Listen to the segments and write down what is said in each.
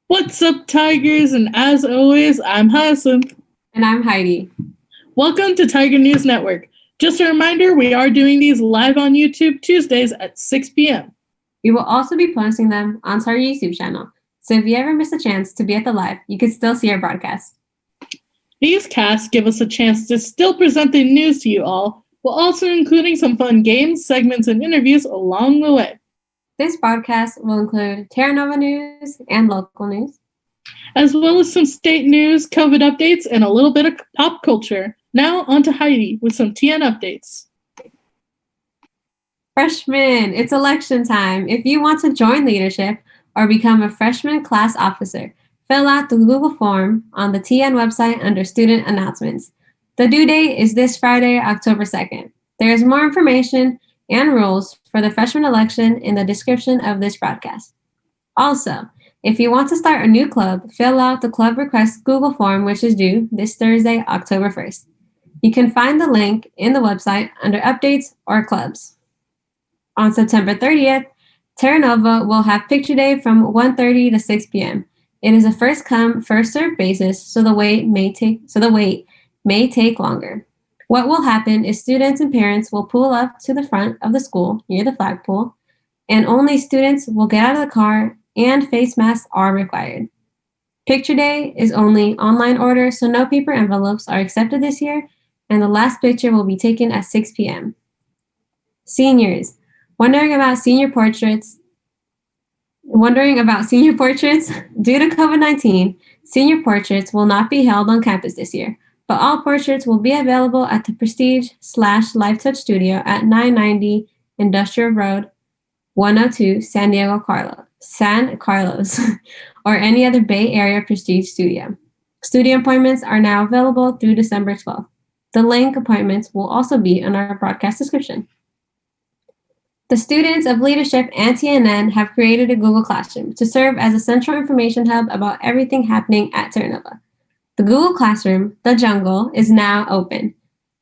What's up, Tigers? And as always, I'm Hyacinth. And I'm Heidi. Welcome to Tiger News Network. Just a reminder, we are doing these live on YouTube Tuesdays at 6 p.m. We will also be posting them onto our YouTube channel. So if you ever miss a chance to be at the live, you can still see our broadcast. These casts give us a chance to still present the news to you all, while also including some fun games, segments, and interviews along the way. This broadcast will include Terra Nova news and local news, as well as some state news, COVID updates, and a little bit of pop culture. Now on to Heidi with some TN updates. Freshmen, it's election time. If you want to join leadership or become a freshman class officer, fill out the Google form on the TN website under student announcements. The due date is this Friday, October 2nd. There is more information and rules for the freshman election in the description of this broadcast. Also, if you want to start a new club, fill out the club request Google form, which is due this Thursday, October 1st. You can find the link in the website under updates or clubs. On September 30th, Terra Nova will have Picture Day from 1:30 to 6 p.m. It is a first come, first served basis, so the wait may take longer. What will happen is students and parents will pull up to the front of the school near the flagpole, and only students will get out of the car and face masks are required. Picture Day is only online order, so no paper envelopes are accepted this year, and the last picture will be taken at 6 p.m. Seniors, wondering about senior portraits? Due to COVID-19, senior portraits will not be held on campus this year, but all portraits will be available at the Prestige/Live Touch Studio at 990 Industrial Road, 102 San Carlos, or any other Bay Area Prestige studio. Studio appointments are now available through December 12th. The link appointments will also be in our broadcast description. The students of Leadership and TNN have created a Google Classroom to serve as a central information hub about everything happening at Terra Nova. The Google Classroom, The Jungle, is now open.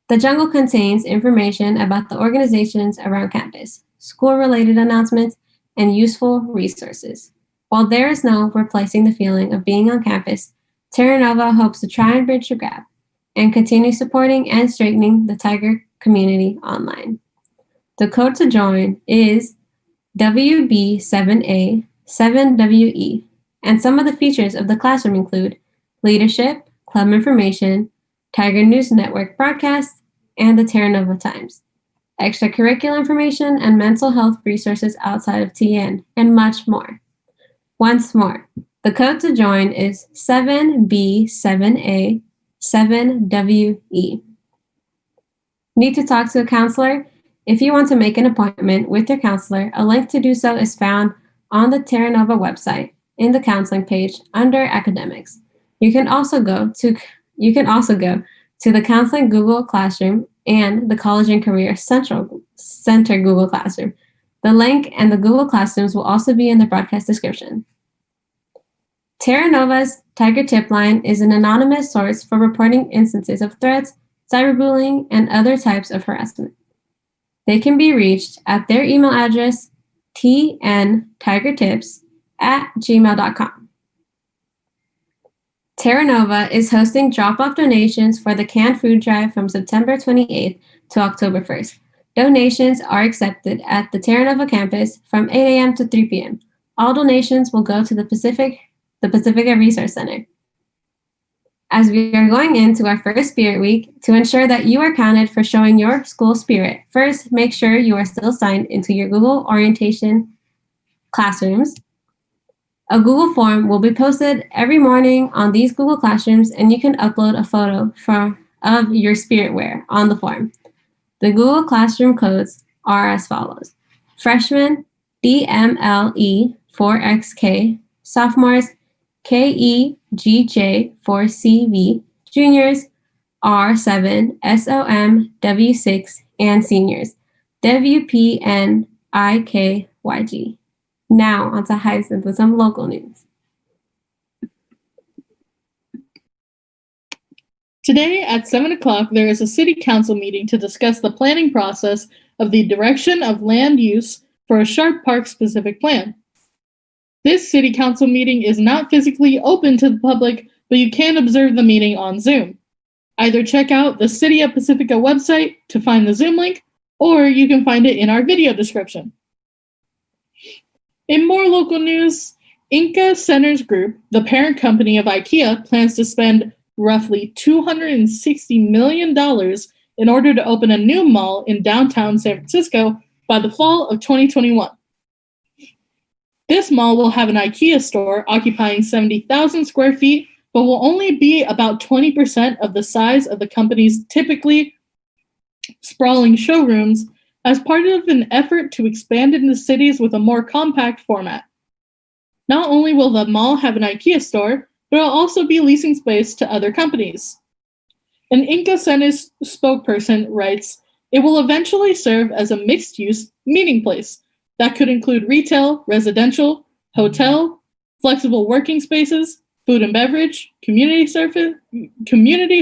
The Jungle contains information about the organizations around campus, school-related announcements, and useful resources. While there is no replacing the feeling of being on campus, Terra Nova hopes to try and bridge the gap and continue supporting and strengthening the Tiger community online. The code to join is WB7A7WE, and some of the features of the classroom include leadership, club information, Tigernewsnetwork broadcast, and the Terra Nova Times, extracurricular information and mental health resources outside of TN, and much more. Once more, the code to join is 7B7A7WE. Need to talk to a counselor? If you want to make an appointment with your counselor, a link to do so is found on the Terra Nova website in the counseling page under academics. You can also go to the Counseling Google Classroom and the College and Career Center Google Classroom. The link and the Google Classrooms will also be in the broadcast description. Terra Nova's Tiger Tip Line is an anonymous source for reporting instances of threats, cyberbullying, and other types of harassment. They can be reached at their email address, tntigertips@gmail.com. Terra Nova is hosting drop-off donations for the canned food drive from September 28th to October 1st. Donations are accepted at the Terra Nova campus from 8 a.m. to 3 p.m. All donations will go to the Pacifica Resource Center. As we are going into our first Spirit Week, to ensure that you are counted for showing your school spirit, first make sure you are still signed into your Google orientation classrooms. A Google form will be posted every morning on these Google Classrooms, and you can upload a photo of your spirit wear on the form. The Google Classroom codes are as follows. Freshmen, DMLE4XK, sophomores, KEGJ4CV, juniors, R7SOMW6, and seniors, WPNIKYG. Now, on to Hyacinth with some local news. Today at 7 o'clock, there is a city council meeting to discuss the planning process of the direction of land use for a Sharp Park specific plan. This city council meeting is not physically open to the public, but you can observe the meeting on Zoom. Either check out the City of Pacifica website to find the Zoom link, or you can find it in our video description. In more local news, Inca Centers Group, the parent company of IKEA, plans to spend roughly $260 million in order to open a new mall in downtown San Francisco by the fall of 2021. This mall will have an IKEA store occupying 70,000 square feet, but will only be about 20% of the size of the company's typically sprawling showrooms as part of an effort to expand into cities with a more compact format. Not only will the mall have an IKEA store, but it will also be leasing space to other companies. An Inca Centers spokesperson writes, "It will eventually serve as a mixed-use meeting place that could include retail, residential, hotel, flexible working spaces, food and beverage, community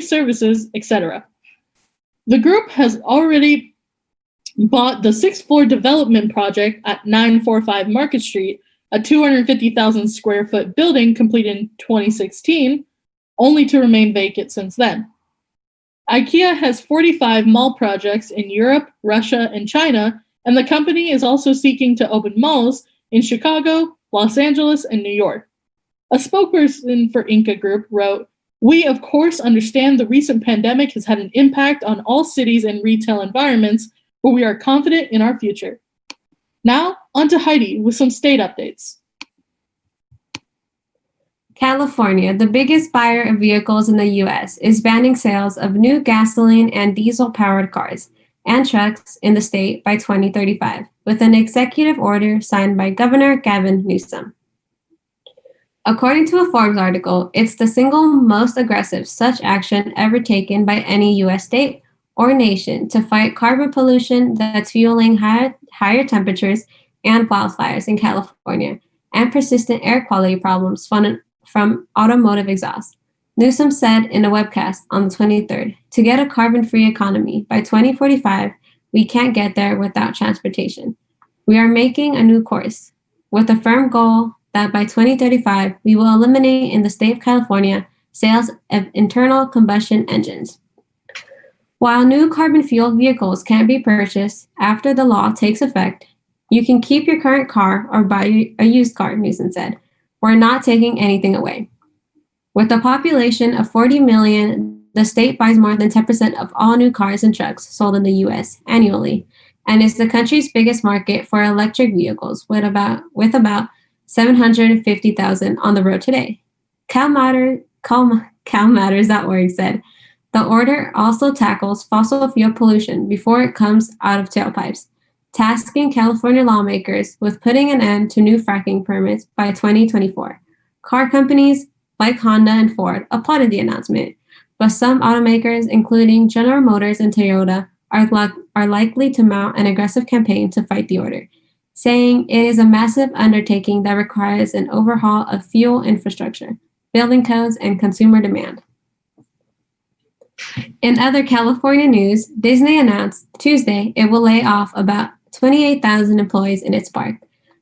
services, etc." The group has already bought the sixth-floor development project at 945 Market Street, a 250,000 square foot building completed in 2016, only to remain vacant since then. IKEA has 45 mall projects in Europe, Russia, and China, and the company is also seeking to open malls in Chicago, Los Angeles, and New York. A spokesperson for Inca Group wrote, "We, of course, understand the recent pandemic has had an impact on all cities and retail environments, but we are confident in our future." Now, on to Heidi with some state updates. California, the biggest buyer of vehicles in the U.S., is banning sales of new gasoline and diesel-powered cars and trucks in the state by 2035, with an executive order signed by Governor Gavin Newsom. According to a Forbes article, it's the single most aggressive such action ever taken by any U.S. state or nation to fight carbon pollution that's fueling higher temperatures and wildfires in California and persistent air quality problems from automotive exhaust. Newsom said in a webcast on the 23rd, "To get a carbon-free economy by 2045, we can't get there without transportation. We are making a new course, with a firm goal that by 2035, we will eliminate in the state of California sales of internal combustion engines." While new carbon-fueled vehicles can't be purchased after the law takes effect, you can keep your current car or buy a used car, Newsom said. "We're not taking anything away." With a population of 40 million, the state buys more than 10% of all new cars and trucks sold in the U.S. annually, and is the country's biggest market for electric vehicles, with about 750,000 on the road today. CalMatters.org said, "The order also tackles fossil fuel pollution before it comes out of tailpipes, tasking California lawmakers with putting an end to new fracking permits by 2024. Car companies like Honda and Ford applauded the announcement, but some automakers, including General Motors and Toyota, are likely to mount an aggressive campaign to fight the order, saying it is a massive undertaking that requires an overhaul of fuel infrastructure, building codes, and consumer demand." In other California news, Disney announced Tuesday it will lay off about 28,000 employees in its park.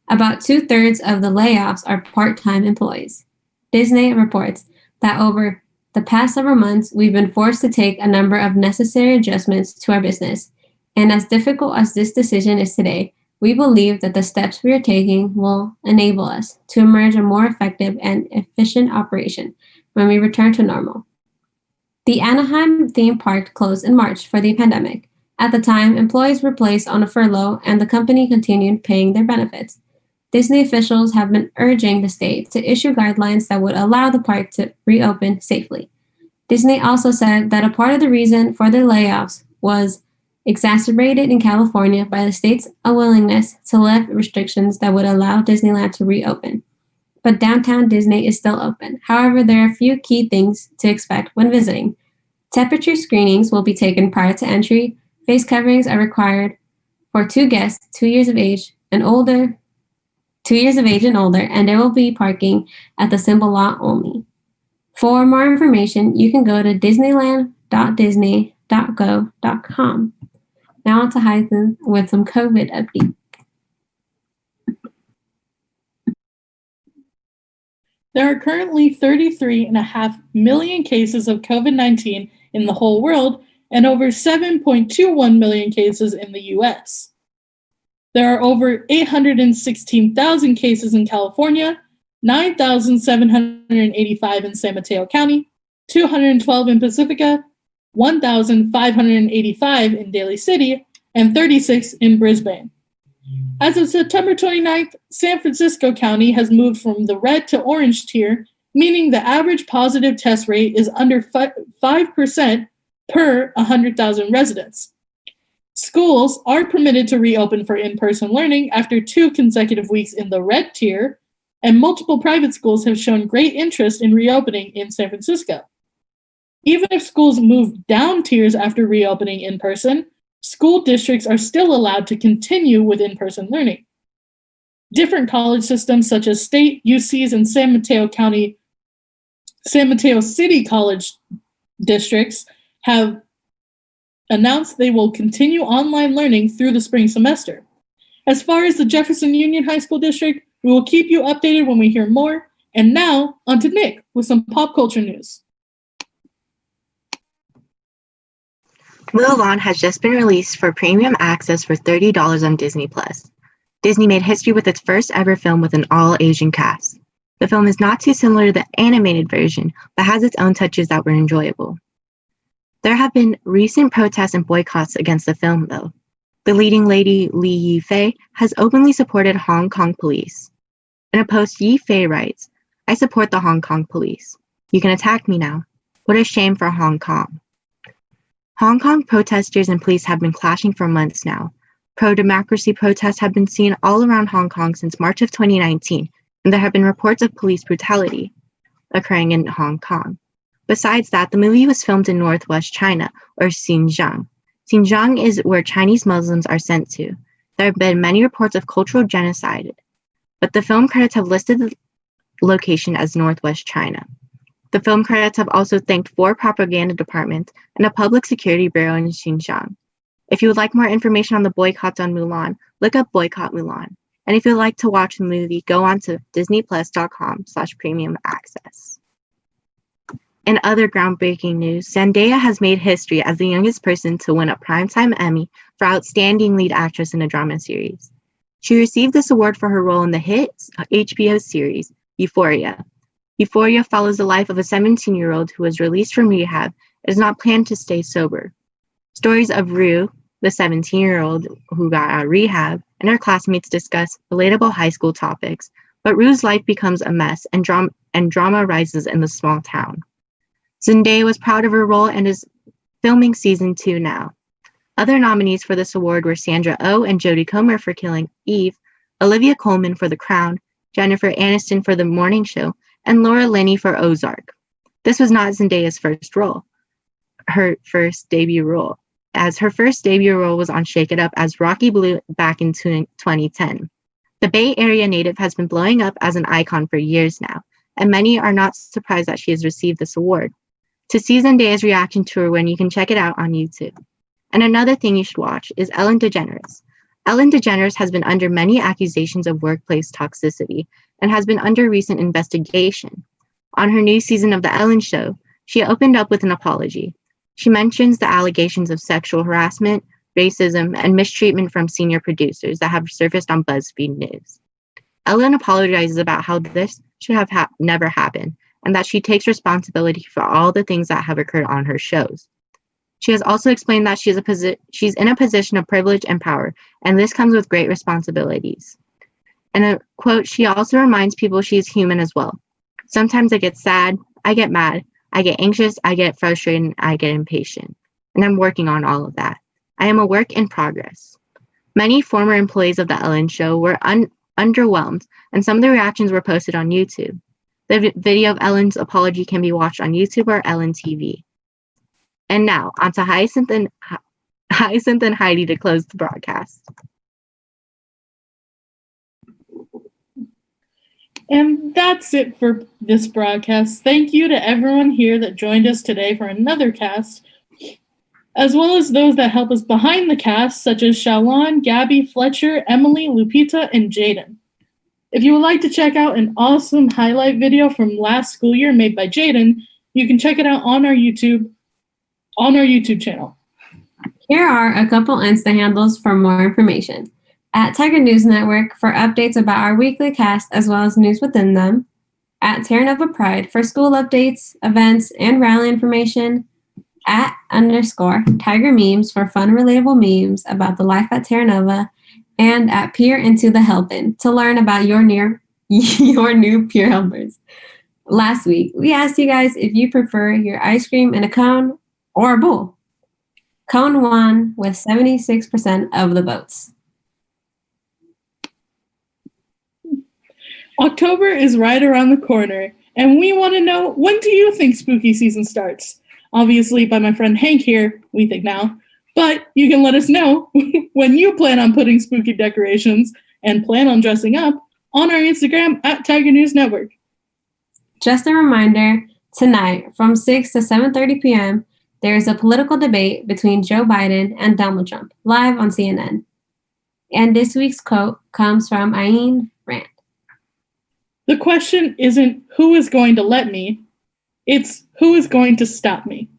About 2/3 of the layoffs are part-time employees. Disney reports that over the past several months, we've been forced to take a number of necessary adjustments to our business. And as difficult as this decision is today, we believe that the steps we are taking will enable us to emerge a more effective and efficient operation when we return to normal. The Anaheim theme park closed in March for the pandemic. At the time, employees were placed on a furlough and the company continued paying their benefits. Disney officials have been urging the state to issue guidelines that would allow the park to reopen safely. Disney also said that a part of the reason for their layoffs was exacerbated in California by the state's unwillingness to lift restrictions that would allow Disneyland to reopen. But downtown Disney is still open. However, there are a few key things to expect when visiting. Temperature screenings will be taken prior to entry. Face coverings are required for 2 guests 2 years of age and older, and there will be parking at the symbol lot only. For more information, you can go to disneyland.disney.go.com. Now on to Hytham with some COVID updates. There are currently 33.5 million cases of COVID-19 in the whole world and over 7.21 million cases in the US. There are over 816,000 cases in California, 9,785 in San Mateo County, 212 in Pacifica, 1,585 in Daly City, and 36 in Brisbane. As of September 29th, San Francisco County has moved from the red to orange tier, meaning the average positive test rate is under 5% per 100,000 residents. Schools are permitted to reopen for in-person learning after 2 consecutive weeks in the red tier, and multiple private schools have shown great interest in reopening in San Francisco. Even if schools move down tiers after reopening in person, school districts are still allowed to continue with in-person learning. Different college systems such as state, UCs, and San Mateo City College districts have announced they will continue online learning through the spring semester. As far as the Jefferson Union High School District, we will keep you updated when we hear more. And now, on to Nick with some pop culture news. Holahan has just been released for premium access for $30 on Disney+. Disney made history with its first ever film with an all-Asian cast. The film is not too similar to the animated version, but has its own touches that were enjoyable. There have been recent protests and boycotts against the film, though. The leading lady, Lee Yifei, has openly supported Hong Kong police. In a post, Yifei writes, "I support the Hong Kong police. You can attack me now. What a shame for Hong Kong." Hong Kong protesters and police have been clashing for months now. Pro-democracy protests have been seen all around Hong Kong since March of 2019, and there have been reports of police brutality occurring in Hong Kong. Besides that, the movie was filmed in northwest China, or Xinjiang. Xinjiang is where Chinese Muslims are sent to. There have been many reports of cultural genocide, but the film credits have listed the location as northwest China. The film credits have also thanked 4 propaganda departments and a public security bureau in Xinjiang. If you would like more information on the boycotts on Mulan, look up Boycott Mulan. And if you'd like to watch the movie, go on to disneyplus.com/premium access. In other groundbreaking news, Zendaya has made history as the youngest person to win a Primetime Emmy for Outstanding Lead Actress in a Drama Series. She received this award for her role in the hit HBO series, Euphoria. Euphoria follows the life of a 17-year-old who was released from rehab and is not planned to stay sober. Stories of Rue, the 17-year-old who got out of rehab, and her classmates discuss relatable high school topics, but Rue's life becomes a mess and drama rises in the small town. Zendaya was proud of her role and is filming season 2 now. Other nominees for this award were Sandra Oh and Jodie Comer for Killing Eve, Olivia Colman for The Crown, Jennifer Aniston for The Morning Show, and Laura Linney for Ozark. This was not Zendaya's first role, her first debut role, as her first debut role was on Shake It Up as Rocky Blue back in 2010. The Bay Area native has been blowing up as an icon for years now, and many are not surprised that she has received this award. To see Zendaya's reaction to her win, you can check it out on YouTube. And another thing you should watch is Ellen DeGeneres. Ellen DeGeneres has been under many accusations of workplace toxicity and has been under recent investigation. On her new season of The Ellen Show, she opened up with an apology. She mentions the allegations of sexual harassment, racism, and mistreatment from senior producers that have surfaced on BuzzFeed News. Ellen apologizes about how this should have never happened, and that she takes responsibility for all the things that have occurred on her shows. She has also explained that she's in a position of privilege and power, and this comes with great responsibilities. In a quote, she also reminds people she is human as well. Sometimes I get sad, I get mad, I get anxious, I get frustrated, and I get impatient. And I'm working on all of that. I am a work in progress. Many former employees of The Ellen Show were underwhelmed, and some of the reactions were posted on YouTube. The video of Ellen's apology can be watched on YouTube or Ellen TV. And now, on to Hyacinth and Heidi to close the broadcast. And that's it for this broadcast. Thank you to everyone here that joined us today for another cast, as well as those that help us behind the cast, such as Shalon, Gabby, Fletcher, Emily, Lupita, and Jaden. If you would like to check out an awesome highlight video from last school year made by Jaden, you can check it out on our YouTube channel. Here are a couple Insta handles for more information. At Tiger News Network for updates about our weekly cast as well as news within them. At Terra Nova Pride for school updates, events, and rally information. At _Tiger Memes for fun, relatable memes about the life at Terra Nova. And at Peer Into the Helpin' to learn about your new peer helpers. Last week, we asked you guys if you prefer your ice cream in a cone or a bowl. Cone won with 76% of the votes. October is right around the corner, and we want to know, when do you think spooky season starts? Obviously, by my friend Hank here, we think now. But you can let us know when you plan on putting spooky decorations and plan on dressing up on our Instagram at Tiger News Network. Just a reminder, tonight from 6 to 7:30 p.m., there is a political debate between Joe Biden and Donald Trump, live on CNN. And this week's quote comes from Ayn Rand. The question isn't who is going to let me, it's who is going to stop me.